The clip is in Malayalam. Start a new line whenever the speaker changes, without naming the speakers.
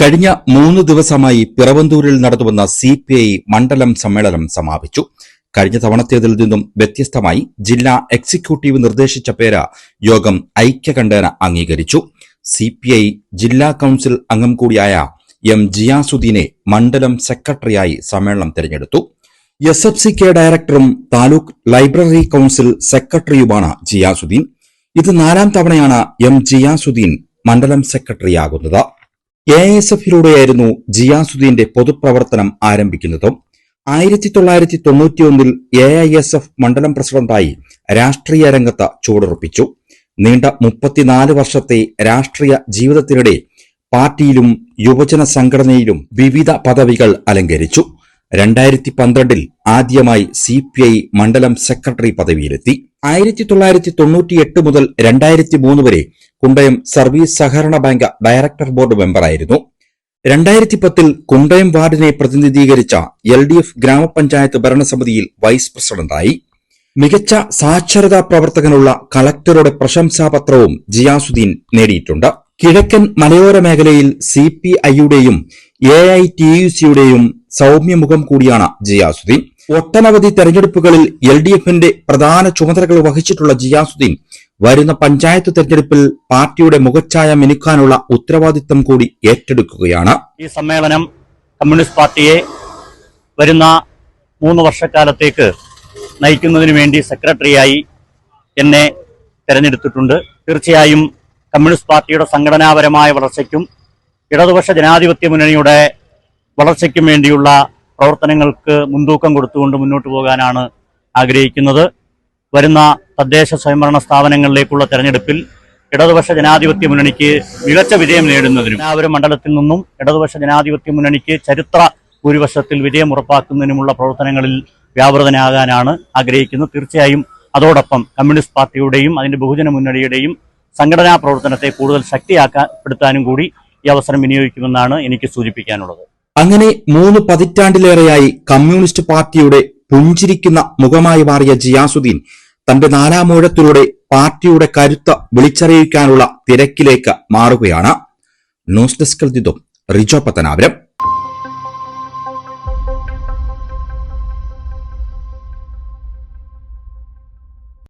കഴിഞ്ഞ 3 ദിവസമായി പിറവന്തൂരിൽ നടന്നുവന്ന CPI മണ്ഡലം സമ്മേളനം സമാപിച്ചു. കഴിഞ്ഞ തവണത്തേതിൽ നിന്നും വ്യത്യസ്തമായി ജില്ലാ എക്സിക്യൂട്ടീവ് നിർദ്ദേശിച്ച പേര് യോഗം ഐക്യകണ്ഠേന അംഗീകരിച്ചു. CPI ജില്ലാ കൌൺസിൽ അംഗം കൂടിയായ M. ജിയാസുദ്ദീനെ മണ്ഡലം സെക്രട്ടറിയായി സമ്മേളനം തെരഞ്ഞെടുത്തു. SFCK ഡയറക്ടറും താലൂക്ക് ലൈബ്രറി കൌൺസിൽ സെക്രട്ടറിയുമാണ് ജിയാസുദ്ദീൻ. ഇത് 4ാം തവണയാണ് M. ജിയാസുദ്ദീൻ മണ്ഡലം സെക്രട്ടറിയാകുന്നത്. AISF-ലൂടെയായിരുന്നു ജിയാസുദ്ദീന്റെ പൊതുപ്രവർത്തനം ആരംഭിക്കുന്നത്. 1991 AISF മണ്ഡലം പ്രസിഡന്റായി രാഷ്ട്രീയ രംഗത്ത് ചുവടുറപ്പിച്ചു. നീണ്ട 34 വർഷത്തെ രാഷ്ട്രീയ ജീവിതത്തിനിടെ പാർട്ടിയിലും യുവജന സംഘടനയിലും വിവിധ പദവികൾ അലങ്കരിച്ചു. 2012 ആദ്യമായി CPI മണ്ഡലം സെക്രട്ടറി പദവിയിലെത്തി. 1998 മുതൽ 2003 വരെ കുണ്ടയം സർവീസ് സഹകരണ ബാങ്ക് ഡയറക്ടർ ബോർഡ് മെമ്പറായിരുന്നു. 2010 കുണ്ടയം വാർഡിനെ പ്രതിനിധീകരിച്ച LDF ഗ്രാമപഞ്ചായത്ത് ഭരണസമിതിയിൽ വൈസ് പ്രസിഡന്റായി. മികച്ച സാക്ഷരതാ പ്രവർത്തകനുള്ള കളക്ടറുടെ പ്രശംസാപത്രവും ജിയാസുദ്ദീൻ നേടിയിട്ടുണ്ട്. കിഴക്കൻ മലയോര മേഖലയിൽ CPI-യുടെയും AITUC-യുടെയും സൗമ്യമുഖം കൂടിയാണ് ജിയാസുദ്ദീൻ. ഒട്ടനവധി തെരഞ്ഞെടുപ്പുകളിൽ LDF-ന്റെ പ്രധാന ചുമതലകൾ വഹിച്ചിട്ടുള്ള ജിയാസുദ്ദീൻ വരുന്ന പഞ്ചായത്ത് തെരഞ്ഞെടുപ്പിൽ പാർട്ടിയുടെ മുഖച്ഛായ മിനുക്കാനുള്ള ഉത്തരവാദിത്തം കൂടി ഏറ്റെടുക്കുകയാണ്.
ഈ സമ്മേളനം കമ്മ്യൂണിസ്റ്റ് പാർട്ടിയെ വരുന്ന 3 വർഷക്കാലത്തേക്ക് നയിക്കുന്നതിന് വേണ്ടി സെക്രട്ടറിയായി എന്നെ തെരഞ്ഞെടുത്തിട്ടുണ്ട്. തീർച്ചയായും കമ്മ്യൂണിസ്റ്റ് പാർട്ടിയുടെ സംഘടനാപരമായ വളർച്ചയ്ക്കും ഇടതുപക്ഷ ജനാധിപത്യ മുന്നണിയുടെ വളർച്ചയ്ക്കും വേണ്ടിയുള്ള പ്രവർത്തനങ്ങൾക്ക് മുൻതൂക്കം കൊടുത്തുകൊണ്ട് മുന്നോട്ട് പോകാനാണ് ആഗ്രഹിക്കുന്നത്. വരുന്ന തദ്ദേശ സ്വയംഭരണ സ്ഥാപനങ്ങളിലേക്കുള്ള തെരഞ്ഞെടുപ്പിൽ ഇടതുപക്ഷ ജനാധിപത്യ മുന്നണിക്ക് മികച്ച വിജയം നേടുന്നതിനും എല്ലാവരും മണ്ഡലത്തിൽ നിന്നും ഇടതുപക്ഷ ജനാധിപത്യ മുന്നണിക്ക് ചരിത്ര ഭൂരിപക്ഷത്തിൽ വിജയം ഉറപ്പാക്കുന്നതിനുമുള്ള പ്രവർത്തനങ്ങളിൽ വ്യാപൃതനാകാനാണ് ആഗ്രഹിക്കുന്നത്. തീർച്ചയായും അതോടൊപ്പം കമ്മ്യൂണിസ്റ്റ് പാർട്ടിയുടെയും അതിന്റെ ബഹുജന മുന്നണിയുടെയും സംഘടനാ പ്രവർത്തനത്തെ കൂടുതൽ ശക്തിയാക്കപ്പെടുത്താനും കൂടി ഈ അവസരം വിനിയോഗിക്കുമെന്നാണ് എനിക്ക് സൂചിപ്പിക്കാനുള്ളത്.
അങ്ങനെ 3 പതിറ്റാണ്ടിലേറെയായി കമ്മ്യൂണിസ്റ്റ് പാർട്ടിയുടെ പുഞ്ചിരിക്കുന്ന മുഖമായി മാറിയ ജിയാസുദ്ദീൻ തന്റെ 4ാം ഊഴത്തിലൂടെ പാർട്ടിയുടെ കരുത്ത് വിളിച്ചറിയിക്കാനുള്ള തിരക്കിലേക്ക് മാറുകയാണ്. ന്യൂസ് ഡെസ്കിൽ നിന്നും റിജോ പത്തനാപുരം.